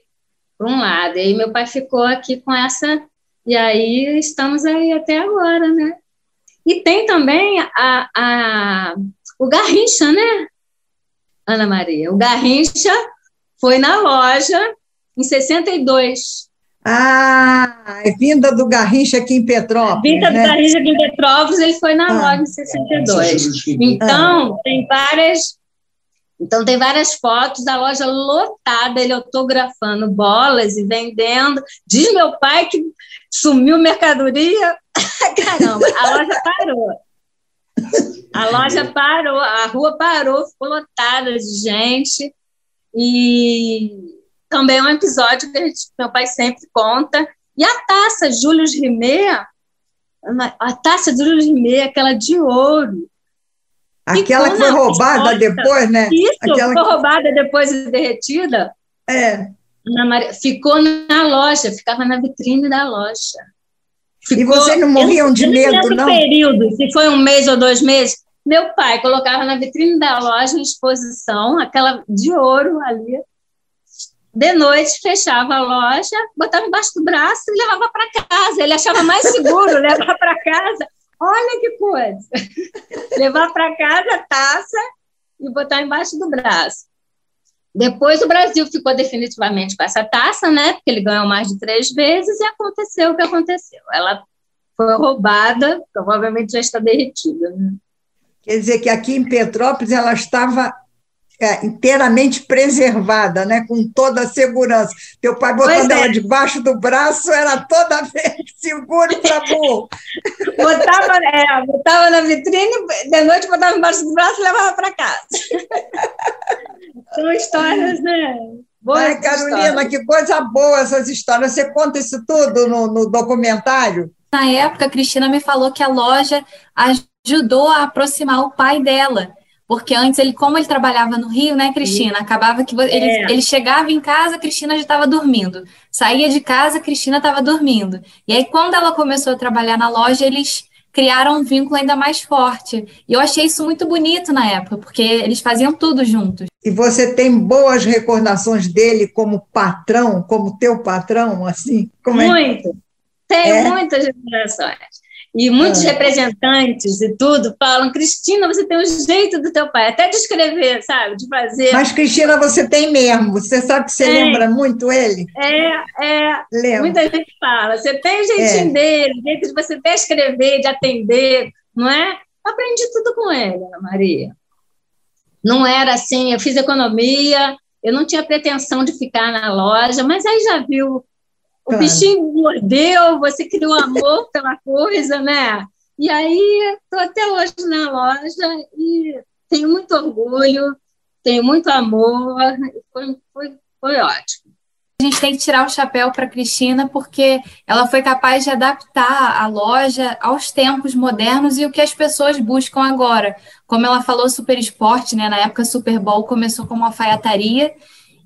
para um lado. E aí meu pai ficou aqui com essa, e aí estamos aí até agora, né? E tem também o Garrincha, né, Ana Maria? O Garrincha foi na loja em 62. É vinda do Garrincha aqui em Petrópolis. Vinda do Garrincha aqui em Petrópolis, ele foi na loja em 62. Então, tem várias fotos da loja lotada, ele autografando bolas e vendendo. Diz meu pai que sumiu mercadoria. Caramba, a loja parou. A rua parou, ficou lotada de gente. E também é um episódio que meu pai sempre conta. E a taça Júlio Rimet, aquela de ouro, Aquela que foi roubada depois, né? Isso, Aquela foi roubada depois e derretida. Ficou na loja, ficava na vitrine da loja. E vocês não morriam de medo, não? Período, se foi 1 mês ou 2 meses, meu pai colocava na vitrine da loja em exposição, aquela de ouro ali. De noite, fechava a loja, botava embaixo do braço e levava para casa. Ele achava mais seguro levar para casa. Olha que coisa! Levar para casa a taça e botar embaixo do braço. Depois o Brasil ficou definitivamente com essa taça, né? Porque ele ganhou mais de 3 vezes e aconteceu o que aconteceu. Ela foi roubada, provavelmente já está derretida. Né? Quer dizer que aqui em Petrópolis ela estava inteiramente preservada, né? Com toda a segurança. Teu pai botando ela debaixo do braço, era toda vez seguro para burro. Botava na vitrine, de noite botava embaixo do braço e levava para casa. São histórias, né? Boas Carolina, histórias. Que coisa boa essas histórias. Você conta isso tudo no documentário? Na época, a Cristina me falou que a loja ajudou a aproximar o pai dela. Porque antes, como ele trabalhava no Rio, né, Cristina? Acabava que ele chegava em casa, a Cristina já estava dormindo. Saía de casa, a Cristina estava dormindo. E aí, quando ela começou a trabalhar na loja, eles criaram um vínculo ainda mais forte. E eu achei isso muito bonito na época, porque eles faziam tudo juntos. E você tem boas recordações dele como patrão, como teu patrão, assim? Muito. Tenho muitas recordações. E muitos representantes e tudo falam, Cristina, você tem o jeito do teu pai, até de escrever, sabe, de fazer. Mas, Cristina, você tem mesmo. Você sabe que você lembra muito ele? Lembra. Muita gente fala, você tem o jeitinho dele, o jeito de você até escrever, de atender, não é? Aprendi tudo com ele, Ana Maria. Não era assim, eu fiz economia, eu não tinha pretensão de ficar na loja, mas aí já viu, o bichinho mordeu, você criou amor pela coisa, né? E aí, estou até hoje na loja e tenho muito orgulho, tenho muito amor, foi ótimo. A gente tem que tirar o chapéu para a Cristina, porque ela foi capaz de adaptar a loja aos tempos modernos e o que as pessoas buscam agora. Como ela falou, Super Esporte, né? Na época, Super Bowl começou como uma alfaiataria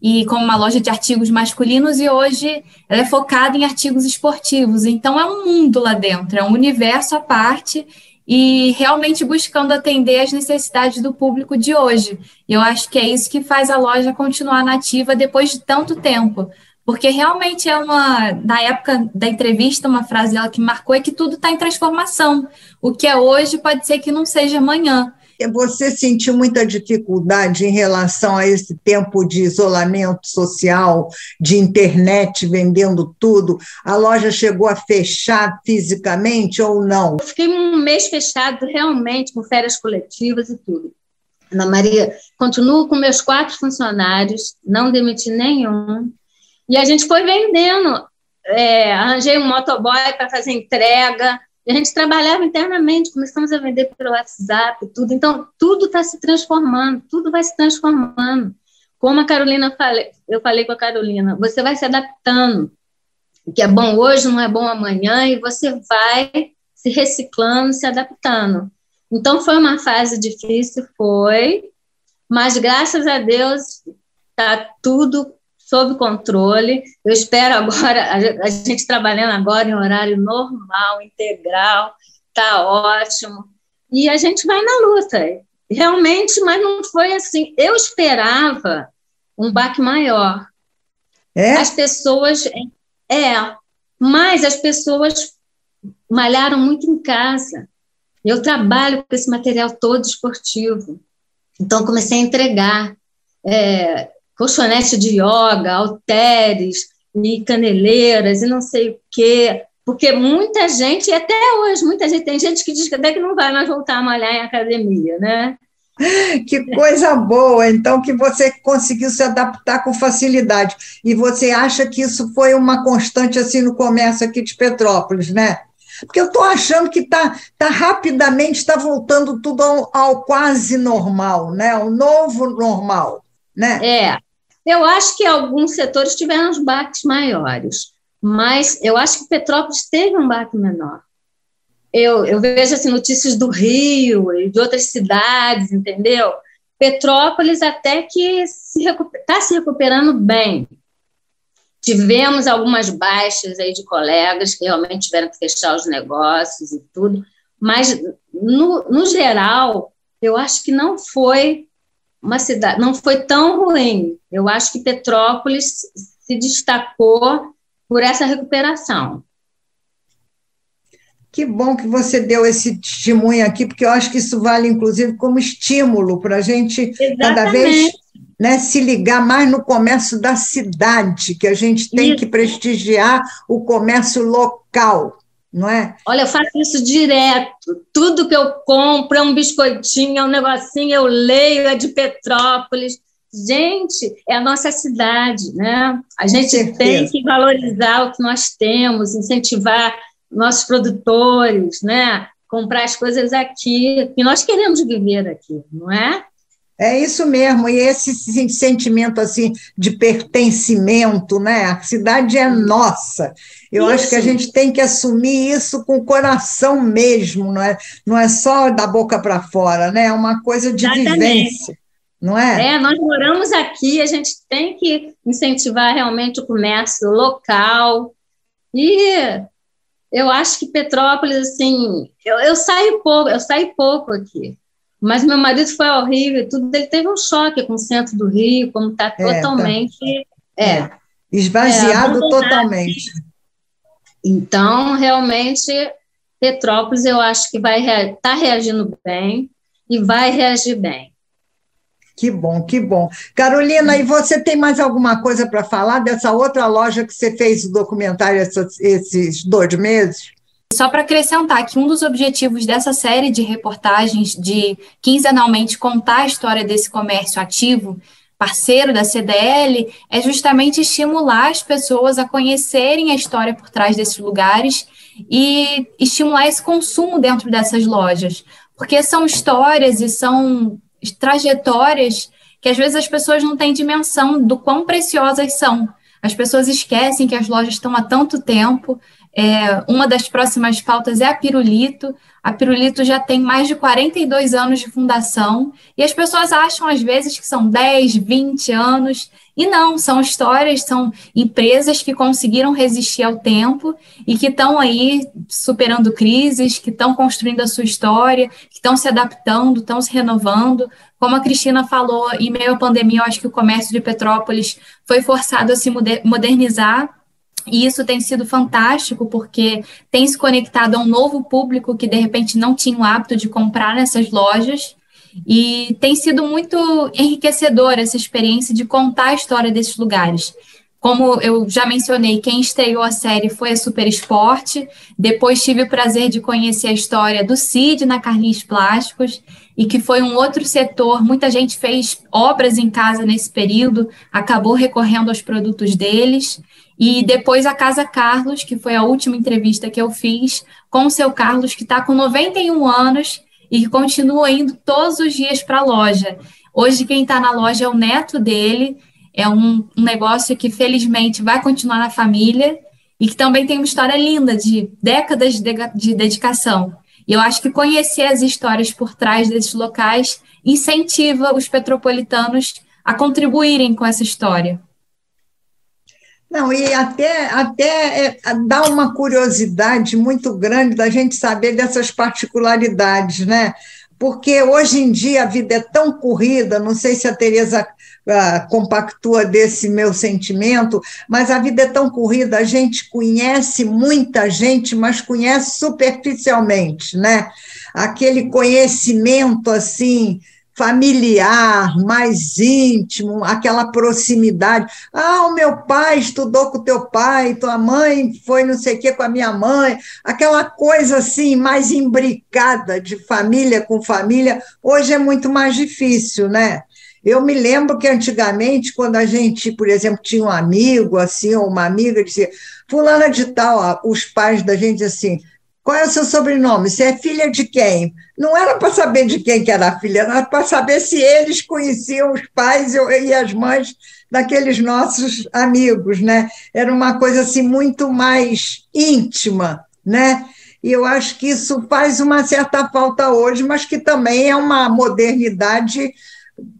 e como uma loja de artigos masculinos, e hoje ela é focada em artigos esportivos. Então, é um mundo lá dentro, é um universo à parte, e realmente buscando atender às necessidades do público de hoje. E eu acho que é isso que faz a loja continuar nativa depois de tanto tempo, porque realmente na época da entrevista, uma frase dela que marcou é que tudo está em transformação. O que é hoje pode ser que não seja amanhã. Você sentiu muita dificuldade em relação a esse tempo de isolamento social, de internet vendendo tudo? A loja chegou a fechar fisicamente ou não? Eu fiquei 1 mês fechado, realmente, com férias coletivas e tudo. Ana Maria, continuo com meus 4 funcionários, não demiti nenhum. E a gente foi vendendo. Arranjei um motoboy para fazer entrega. E a gente trabalhava internamente, começamos a vender pelo WhatsApp, tudo. Então, tudo está se transformando, tudo vai se transformando. Como a Carolina eu falei com a Carolina, você vai se adaptando. O que é bom hoje não é bom amanhã, e você vai se reciclando, se adaptando. Então, foi uma fase difícil, mas graças a Deus está tudo sob controle. Eu espero agora, a gente trabalhando agora em horário normal, integral, está ótimo. E a gente vai na luta. Realmente, mas não foi assim. Eu esperava um baque maior. As pessoas... mas as pessoas malharam muito em casa. Eu trabalho com esse material todo esportivo. Então, comecei a entregar colchonete de yoga, halteres, e caneleiras, e não sei o quê, porque muita gente, e até hoje, tem gente que diz que até que não vai mais voltar a malhar em academia, né? Que coisa boa, então, que você conseguiu se adaptar com facilidade. E você acha que isso foi uma constante assim no comércio aqui de Petrópolis, né? Porque eu estou achando que tá rapidamente está voltando tudo ao quase normal, né? Ao novo normal, né? Eu acho que alguns setores tiveram os baques maiores, mas eu acho que Petrópolis teve um baque menor. eu vejo assim, notícias do Rio e de outras cidades, entendeu? Petrópolis até que está se recuperando bem. Tivemos algumas baixas aí de colegas que realmente tiveram que fechar os negócios e tudo, mas, no geral, eu acho que não foi uma cidade, não foi tão ruim. Eu acho que Petrópolis se destacou por essa recuperação. Que bom que você deu esse testemunho aqui, porque eu acho que isso vale, inclusive, como estímulo para a gente cada vez, né, se ligar mais no comércio da cidade, que a gente tem que prestigiar o comércio local, não é? Olha, eu faço isso direto. Tudo que eu compro é um biscoitinho, é um negocinho, eu leio, é de Petrópolis. Gente, é a nossa cidade, né? A gente tem que valorizar o que nós temos, incentivar nossos produtores, né? Comprar as coisas aqui, e nós queremos viver aqui, não é? É isso mesmo, e esse sentimento assim de pertencimento, né? A cidade é nossa. Eu acho que a gente tem que assumir isso com o coração mesmo, não é só da boca para fora, né? É uma coisa de vivência, não é? Nós moramos aqui, a gente tem que incentivar realmente o comércio local. E eu acho que Petrópolis, assim, eu saio pouco aqui. Mas meu marido foi ao Rio e tudo, ele teve um choque com o centro do Rio, como está totalmente... esvaziado totalmente. Então, realmente, Petrópolis, eu acho que está reagindo bem e vai reagir bem. Que bom, que bom. Carolina, e você tem mais alguma coisa para falar dessa outra loja que você fez o documentário esses 2 meses? Só para acrescentar que um dos objetivos dessa série de reportagens de quinzenalmente contar a história desse comércio ativo, parceiro da CDL, é justamente estimular as pessoas a conhecerem a história por trás desses lugares e estimular esse consumo dentro dessas lojas, porque são histórias e são trajetórias que às vezes as pessoas não têm dimensão do quão preciosas são. As pessoas esquecem que as lojas estão há tanto tempo. Uma das próximas pautas é a Pirulito. A Pirulito já tem mais de 42 anos de fundação e as pessoas acham às vezes que são 10, 20 anos e não, são histórias, são empresas que conseguiram resistir ao tempo e que estão aí superando crises, que estão construindo a sua história, que estão se adaptando, estão se renovando. Como a Cristina falou, em meio à pandemia, eu acho que o comércio de Petrópolis foi forçado a se modernizar. E isso tem sido fantástico, porque tem se conectado a um novo público que, de repente, não tinha o hábito de comprar nessas lojas. E tem sido muito enriquecedora essa experiência de contar a história desses lugares. Como eu já mencionei, quem estreou a série foi a Super Esporte. Depois tive o prazer de conhecer a história do Cid na Carlinhos Plásticos, e que foi um outro setor. Muita gente fez obras em casa nesse período, acabou recorrendo aos produtos deles. E depois a Casa Carlos, que foi a última entrevista que eu fiz, com o seu Carlos, que está com 91 anos e que continua indo todos os dias para a loja. Hoje quem está na loja é o neto dele, é um negócio que felizmente vai continuar na família e que também tem uma história linda de décadas de dedicação. E eu acho que conhecer as histórias por trás desses locais incentiva os petropolitanos a contribuírem com essa história. Não, e até dá uma curiosidade muito grande da gente saber dessas particularidades, né? Porque hoje em dia a vida é tão corrida, não sei se a Tereza compactua desse meu sentimento, mas a vida é tão corrida, a gente conhece muita gente, mas conhece superficialmente, né? Aquele conhecimento assim familiar, mais íntimo, aquela proximidade. Ah, o meu pai estudou com o teu pai, tua mãe foi não sei o que com a minha mãe, aquela coisa assim mais imbricada de família com família, hoje é muito mais difícil, né? Eu me lembro que antigamente, quando a gente, por exemplo, tinha um amigo assim, ou uma amiga, dizia, fulana de tal, os pais da gente assim, qual é o seu sobrenome? Você é filha de quem? Não era para saber de quem que era a filha, era para saber se eles conheciam os pais e as mães daqueles nossos amigos, né? Era uma coisa assim muito mais íntima, né? E eu acho que isso faz uma certa falta hoje, mas que também é uma modernidade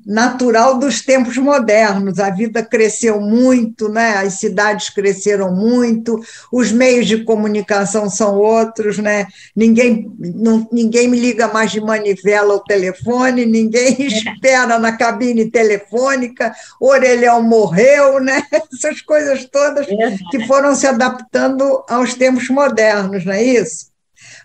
natural dos tempos modernos. A vida cresceu muito, né? As cidades cresceram muito, os meios de comunicação são outros, né? Ninguém me liga mais de manivela ao telefone, ninguém espera na cabine telefônica, o orelhão morreu, né? Essas coisas todas que foram se adaptando aos tempos modernos, não é isso?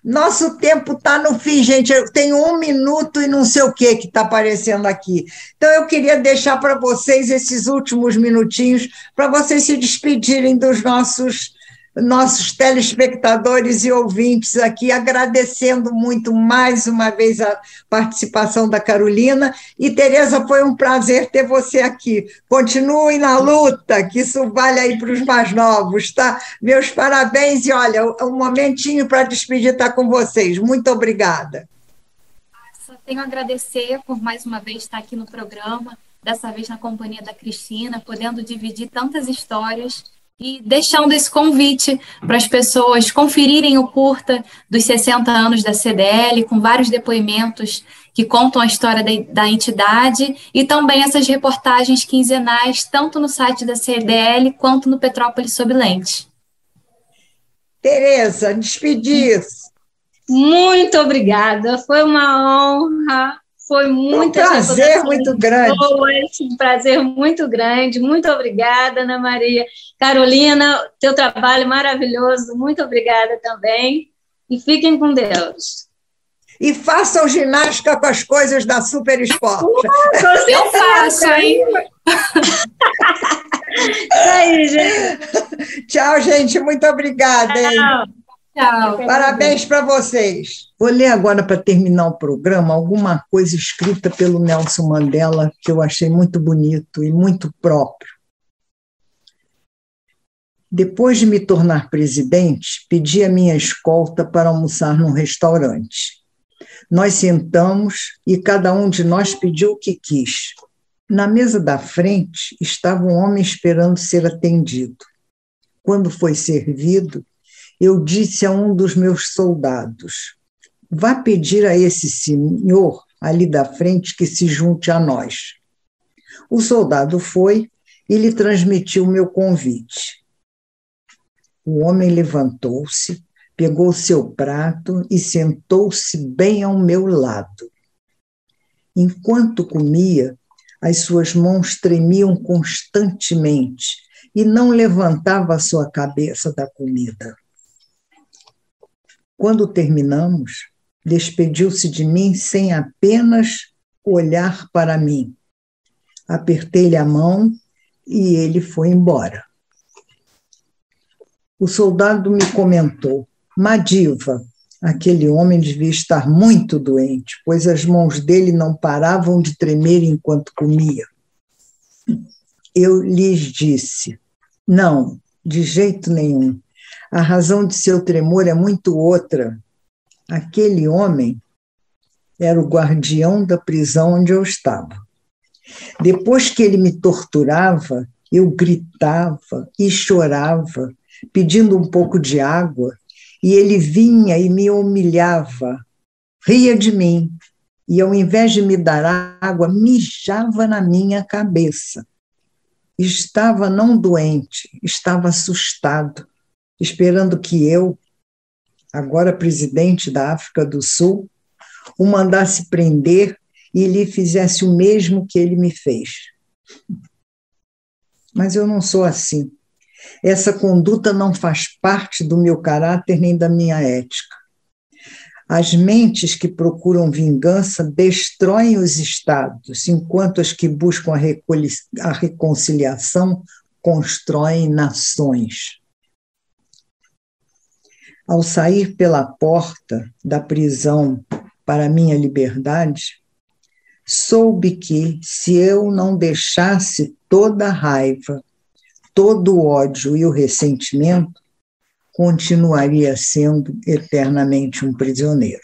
Nosso tempo está no fim, gente. Eu tenho 1 minuto e não sei o que está aparecendo aqui. Então, eu queria deixar para vocês esses últimos minutinhos para vocês se despedirem dos nossos telespectadores e ouvintes aqui, agradecendo muito mais uma vez a participação da Carolina. E, Tereza, foi um prazer ter você aqui. Continuem na luta, que isso vale aí para os mais novos, tá? Meus parabéns e, olha, um momentinho para despedir está com vocês. Muito obrigada. Só tenho a agradecer por mais uma vez estar aqui no programa, dessa vez na companhia da Cristina, podendo dividir tantas histórias e deixando esse convite para as pessoas conferirem o curta dos 60 anos da CDL, com vários depoimentos que contam a história da entidade, e também essas reportagens quinzenais, tanto no site da CDL quanto no Petrópolis Sob Lente. Tereza, despedir-se. Muito obrigada, foi uma honra. Foi muito prazer muito grande. Um prazer muito grande. Muito obrigada, Ana Maria. Carolina, teu trabalho maravilhoso. Muito obrigada também. E fiquem com Deus. E façam ginástica com as coisas da Super Esporte. Eu faço, hein? Isso aí, gente. Tchau, gente. Muito obrigada, hein? Tchau. Parabéns para vocês. Vou ler agora, para terminar o programa, alguma coisa escrita pelo Nelson Mandela que eu achei muito bonito e muito próprio. Depois de me tornar presidente, pedi a minha escolta para almoçar num restaurante. Nós sentamos e cada um de nós pediu o que quis. Na mesa da frente estava um homem esperando ser atendido. Quando foi servido, eu disse a um dos meus soldados: vá pedir a esse senhor ali da frente que se junte a nós. O soldado foi e lhe transmitiu o meu convite. O homem levantou-se, pegou seu prato e sentou-se bem ao meu lado. Enquanto comia, as suas mãos tremiam constantemente e não levantava a sua cabeça da comida. Quando terminamos, despediu-se de mim sem apenas olhar para mim. Apertei-lhe a mão e ele foi embora. O soldado me comentou: Madiva, aquele homem devia estar muito doente, pois as mãos dele não paravam de tremer enquanto comia. Eu lhes disse: não, de jeito nenhum. A razão de seu tremor é muito outra. Aquele homem era o guardião da prisão onde eu estava. Depois que ele me torturava, eu gritava e chorava, pedindo um pouco de água, e ele vinha e me humilhava, ria de mim, e ao invés de me dar água, mijava na minha cabeça. Estava não doente, estava assustado, esperando que eu, agora presidente da África do Sul, o mandasse prender e lhe fizesse o mesmo que ele me fez. Mas eu não sou assim. Essa conduta não faz parte do meu caráter nem da minha ética. As mentes que procuram vingança destroem os estados, enquanto as que buscam a reconciliação constroem nações. Ao sair pela porta da prisão para a minha liberdade, soube que, se eu não deixasse toda a raiva, todo o ódio e o ressentimento, continuaria sendo eternamente um prisioneiro.